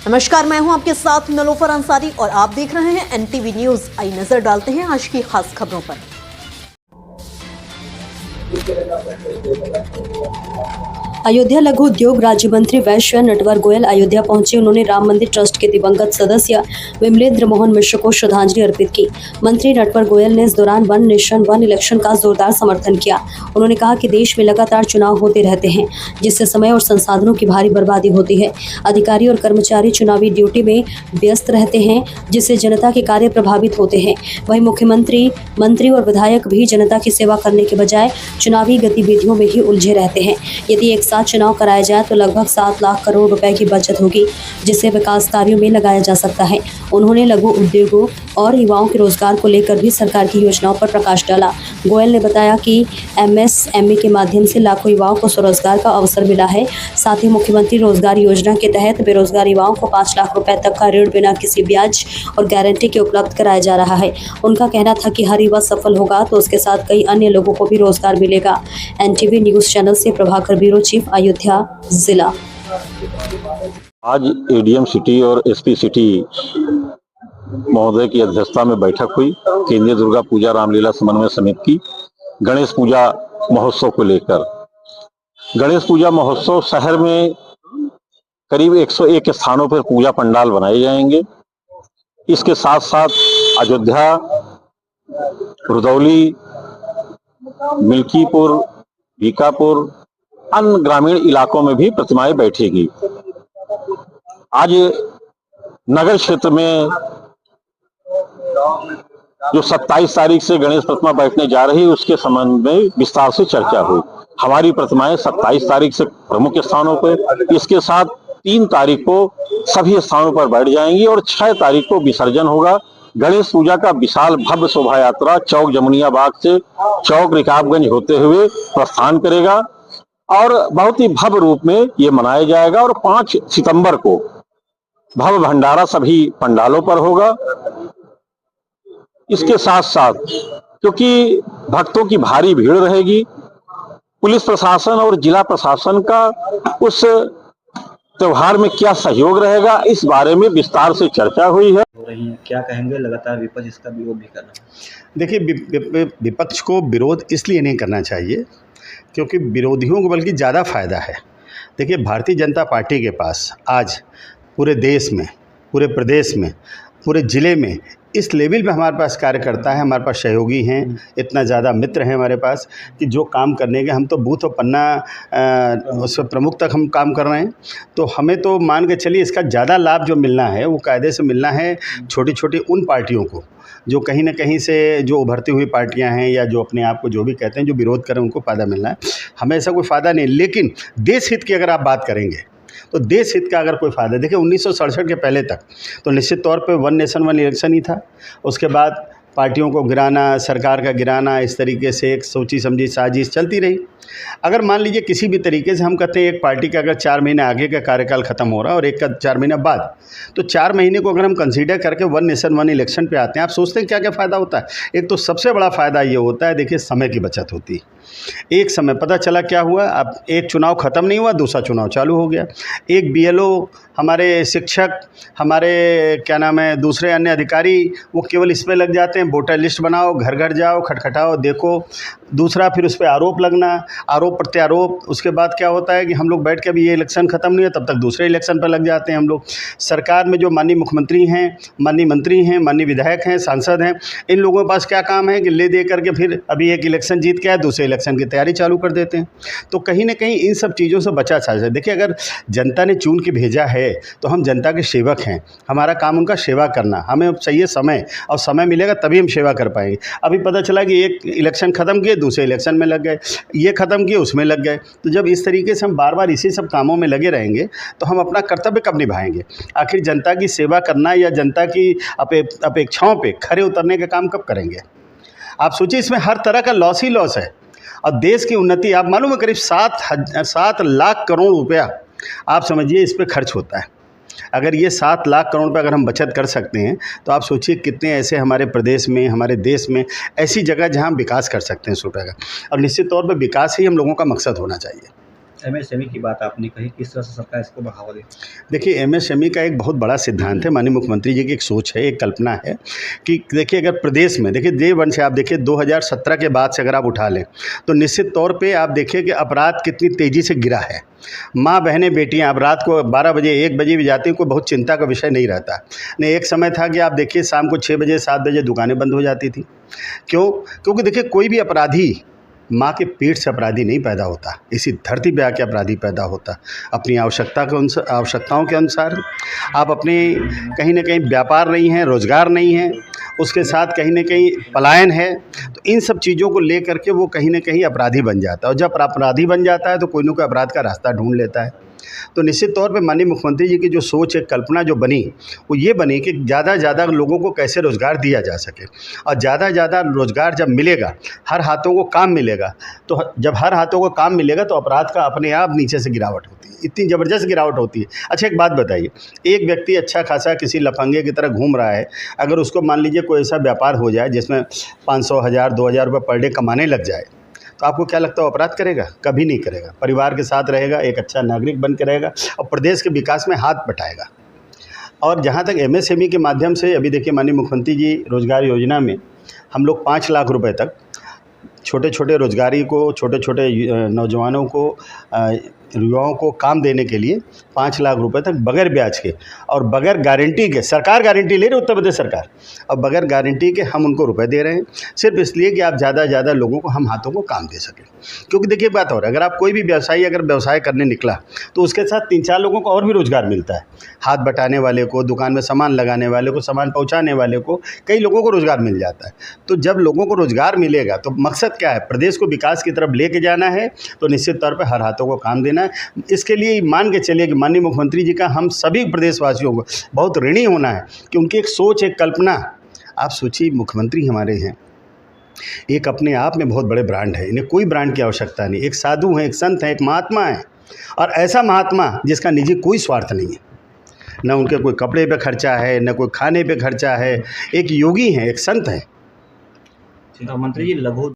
नमस्कार, मैं हूं आपके साथ नलोफर अंसारी और आप देख रहे हैं एनटीवी न्यूज। आई नजर डालते हैं आज की खास खबरों पर। अयोध्या लघु उद्योग राज्य मंत्री वैश्य नटवर गोयल अयोध्या पहुंचे। उन्होंने राम मंदिर ट्रस्ट के दिवंगत सदस्य विमलेंद्र मोहन मिश्र को श्रद्धांजलि अर्पित की। मंत्री नटवर गोयल ने इस दौरान वन नेशन वन इलेक्शन का जोरदार समर्थन किया। उन्होंने कहा कि देश में लगातार चुनाव होते रहते हैं, जिससे समय और संसाधनों की भारी बर्बादी होती है। अधिकारी और कर्मचारी चुनावी ड्यूटी में व्यस्त रहते हैं, जिससे जनता के कार्य प्रभावित होते हैं। वहीं मुख्यमंत्री, मंत्री और विधायक भी जनता की सेवा करने के बजाय चुनावी गतिविधियों में ही उलझे रहते हैं। यदि एक साथ चुनाव कराया जाए तो लगभग 7 लाख करोड़ रुपए की बचत होगी, जिसे विकास कार्यों में लगाया जा सकता है। उन्होंने लघु उद्योगों और युवाओं के रोजगार को लेकर भी सरकार की योजनाओं पर प्रकाश डाला। गोयल ने बताया कि एमएसएमई के माध्यम से लाखों युवाओं को स्वरोजगार का अवसर मिला है। साथ ही मुख्यमंत्री रोजगार योजना के तहत बेरोजगार युवाओं को 5 लाख रुपए तक का ऋण बिना किसी ब्याज और गारंटी के उपलब्ध कराया जा रहा है। उनका कहना था कि हर युवा सफल होगा तो उसके साथ कई अन्य लोगों को भी रोजगार मिलेगा। एनटीवी न्यूज चैनल से प्रभाकर ब्यूरो चीफ, अयोध्या जिला। आज एडीएम सिटी और एसपी सिटी महोदय की अध्यक्षता में बैठक हुई केंद्रीय दुर्गा पूजा रामलीला समन्वय समिति की गणेश पूजा महोत्सव को लेकर। गणेश पूजा महोत्सव शहर में करीब 101 स्थानों पर पूजा पंडाल बनाए जाएंगे। इसके साथ साथ अयोध्या, रुदौली, मिल्कीपुर, बीकापुर, अन्य ग्रामीण इलाकों में भी प्रतिमाएं बैठेगी। आज नगर क्षेत्र में जो 27 तारीख से गणेश प्रतिमा बैठने जा रही है, उसके संबंध में विस्तार से चर्चा हुई। हमारी प्रतिमाएं 27 तारीख से प्रमुख स्थानों पर, इसके साथ 3 तारीख को सभी स्थानों पर बैठ जाएंगी और 6 तारीख को विसर्जन होगा। गणेश पूजा का विशाल भव्य शोभा यात्रा चौक जमुनिया बाग से चौक रिकाबगंज होते हुए प्रस्थान करेगा और बहुत ही भव्य रूप में ये मनाया जाएगा। और 5 सितंबर को भव्य भंडारा सभी पंडालों पर होगा। इसके साथ साथ क्योंकि भक्तों की भारी भीड़ रहेगी, पुलिस प्रशासन और जिला प्रशासन का उस त्योहार में क्या सहयोग रहेगा, इस बारे में विस्तार से चर्चा हुई है। हो रही हैं, क्या कहेंगे? लगातार विपक्ष इसका विरोध भी कर रहा है। देखिए, विपक्ष को विरोध इसलिए नहीं करना चाहिए क्योंकि विरोधियों को बल्कि ज़्यादा फायदा है। देखिए, भारतीय जनता पार्टी के पास आज पूरे देश में, पूरे प्रदेश में, पूरे ज़िले में इस लेवल पे हमारे पास कार्यकर्ता है, हमारे पास सहयोगी हैं, इतना ज़्यादा मित्र हैं हमारे पास कि जो काम करने के हम तो बूथ और पन्ना उससे प्रमुख तक हम काम कर रहे हैं। तो हमें तो मान के चलिए इसका ज़्यादा लाभ जो मिलना है वो कायदे से मिलना है छोटी छोटी उन पार्टियों को जो कहीं ना कहीं से जो उभरती हुई पार्टियां हैं या जो अपने आप को जो भी कहते हैं, जो विरोध करें, उनको फ़ायदा मिलना है। हमें ऐसा कोई फ़ायदा नहीं, लेकिन देश हित की अगर आप बात करेंगे तो देश हित का अगर कोई फ़ायदा, देखिए 1967 के पहले तक तो निश्चित तौर पे वन नेशन वन इलेक्शन ही था। उसके बाद पार्टियों को गिराना, सरकार का गिराना, इस तरीके से एक सोची समझी साजिश चलती रही। अगर मान लीजिए किसी भी तरीके से हम कहते हैं एक पार्टी का अगर 4 महीने आगे का कार्यकाल ख़त्म हो रहा है और एक का 4 महीने बाद, तो 4 महीने को अगर हम कंसीडर करके वन नेशन वन इलेक्शन पे आते हैं, आप सोचते हैं क्या क्या फ़ायदा होता है? एक तो सबसे बड़ा फ़ायदा ये होता है, देखिए समय की बचत होती है। एक समय पता चला क्या हुआ, अब एक चुनाव ख़त्म नहीं हुआ, दूसरा चुनाव चालू हो गया। एक बीएलओ, हमारे शिक्षक, हमारे क्या नाम है, दूसरे अन्य अधिकारी, वो केवल इसमें लग जाते हैं, वोटर लिस्ट बनाओ, घर घर जाओ, खटखटाओ, देखो। दूसरा फिर उस पर आरोप लगना, आरोप प्रत्यारोप। उसके बाद क्या होता है कि हम लोग बैठ के अभी ये इलेक्शन ख़त्म नहीं है तब तक दूसरे इलेक्शन पर लग जाते हैं हम लोग। सरकार में जो माननीय मुख्यमंत्री हैं, माननीय मंत्री हैं, माननीय विधायक हैं, सांसद हैं, इन लोगों के पास क्या काम है कि ले दे करके फिर अभी एक इलेक्शन जीत के आए, दूसरे इलेक्शन की तैयारी चालू कर देते हैं। तो कहीं ना कहीं इन सब चीज़ों से बचा चाहिए। देखिए, अगर जनता ने चुन के भेजा है तो हम जनता के सेवक हैं, हमारा काम उनका सेवा करना। हमें अब चाहिए समय, और समय मिलेगा तभी हम सेवा कर पाएंगे। अभी पता चला कि एक इलेक्शन ख़त्म किए, दूसरे इलेक्शन में लग गए, ये ख़त्म किए, उसमें लग गए। तो जब इस तरीके से हम बार बार इसी सब कामों में लगे रहेंगे तो हम अपना कर्तव्य कब निभाएंगे? आखिर जनता की सेवा करना या जनता की अपेक्षाओं पर खरे उतरने का काम कब करेंगे? आप सोचिए, इसमें हर तरह का लॉस ही लॉस है। और देश की उन्नति, आप मालूम है, करीब 7 लाख करोड़ रुपया आप समझिए इस पर खर्च होता है। अगर ये 7 लाख करोड़ रुपये अगर हम बचत कर सकते हैं तो आप सोचिए कितने ऐसे हमारे प्रदेश में, हमारे देश में ऐसी जगह जहां हम विकास कर सकते हैं इस रुपये का। और निश्चित तौर पर विकास ही हम लोगों का मकसद होना चाहिए। MSME की बात आपने कही, किस तरह से सरकार इसको बढ़ावा दे? देखिए, एमएसएमई का एक बहुत बड़ा सिद्धांत है, माननीय मुख्यमंत्री जी की एक सोच है, एक कल्पना है कि देखिए अगर प्रदेश में देखिए डे वन से आप देखिए 2017 के बाद से अगर आप उठा लें तो निश्चित तौर पे आप देखिए कि अपराध कितनी तेज़ी से गिरा है। माँ बहनें बेटियाँ अब रात को 12 बजे 1 बजे भी जाती हैं, कोई बहुत चिंता का विषय नहीं रहता। नहीं, एक समय था कि आप देखिए शाम को 6 बजे 7 बजे दुकानें बंद हो जाती थी। क्यों? क्योंकि देखिए कोई भी अपराधी माँ के पेट से अपराधी नहीं पैदा होता, इसी धरती पे आके अपराधी पैदा होता। अपनी आवश्यकताओं के अनुसार आप अपने कहीं ना कहीं व्यापार नहीं है, रोजगार नहीं है, उसके साथ कहीं ना कहीं पलायन है, तो इन सब चीज़ों को लेकर के वो कहीं ना कहीं अपराधी बन जाता है। और जब अपराधी बन जाता है तो कोई ना कोई अपराध का रास्ता ढूंढ लेता है। तो निश्चित तौर पे माननीय मुख्यमंत्री जी की जो सोच है, कल्पना जो बनी, वो ये बनी कि ज़्यादा से ज़्यादा लोगों को कैसे रोज़गार दिया जा सके। और ज़्यादा से ज़्यादा रोज़गार जब मिलेगा, हर हाथों को काम मिलेगा, तो जब हर हाथों को काम मिलेगा तो अपराध का अपने आप नीचे से गिरावट होती है, इतनी ज़बरदस्त गिरावट होती है। अच्छा, एक बात बताइए, एक व्यक्ति अच्छा खासा किसी लफंगे की तरह घूम रहा है, अगर उसको मान लीजिए कोई ऐसा व्यापार हो जाए जिसमें 500, 1000, 2000 रुपये पर डे कमाने लग जाए, तो आपको क्या लगता है अपराध करेगा? कभी नहीं करेगा। परिवार के साथ रहेगा, एक अच्छा नागरिक बन के रहेगा और प्रदेश के विकास में हाथ बटाएगा। और जहाँ तक एमएसएमई के माध्यम से अभी देखिए माननीय मुख्यमंत्री जी रोज़गार योजना में हम लोग 5 लाख रुपए तक छोटे छोटे रोजगारी को, छोटे छोटे नौजवानों को, युवाओं को काम देने के लिए 5 लाख रुपए तक बगैर ब्याज के और बगैर गारंटी के, सरकार गारंटी ले रही है उत्तर प्रदेश सरकार, और बगैर गारंटी के हम उनको रुपए दे रहे हैं, सिर्फ इसलिए कि आप ज़्यादा से ज़्यादा लोगों को, हम हाथों को काम दे सकें। क्योंकि देखिए बात और अगर आप कोई भी व्यवसायी अगर व्यवसाय करने निकला तो उसके साथ 3-4 लोगों को और भी रोज़गार मिलता है। हाथ बटाने वाले को, दुकान में सामान लगाने वाले को, सामान पहुँचाने वाले को, कई लोगों को रोज़गार मिल जाता है। तो जब लोगों को रोज़गार मिलेगा तो मकसद क्या है? प्रदेश को विकास की तरफ लेके जाना है, तो निश्चित तौर पर हर हाथों को काम देना है। इसके लिए मान के चलिए कि माननीय मुख्यमंत्री जी का हम सभी प्रदेशवासियों को बहुत ऋणी होना है कि उनकी एक सोच, एक कल्पना। आप सोचिए, मुख्यमंत्री हमारे हैं, एक अपने आप में बहुत बड़े ब्रांड है, इन्हें कोई ब्रांड की आवश्यकता नहीं। एक साधु हैं, एक संत हैं, एक महात्मा हैं, और ऐसा महात्मा जिसका निजी कोई स्वार्थ नहीं है, न उनके कोई कपड़े पे खर्चा है, न कोई खाने पे खर्चा है। एक योगी हैं, एक संत हैं। मंत्री जी, लघु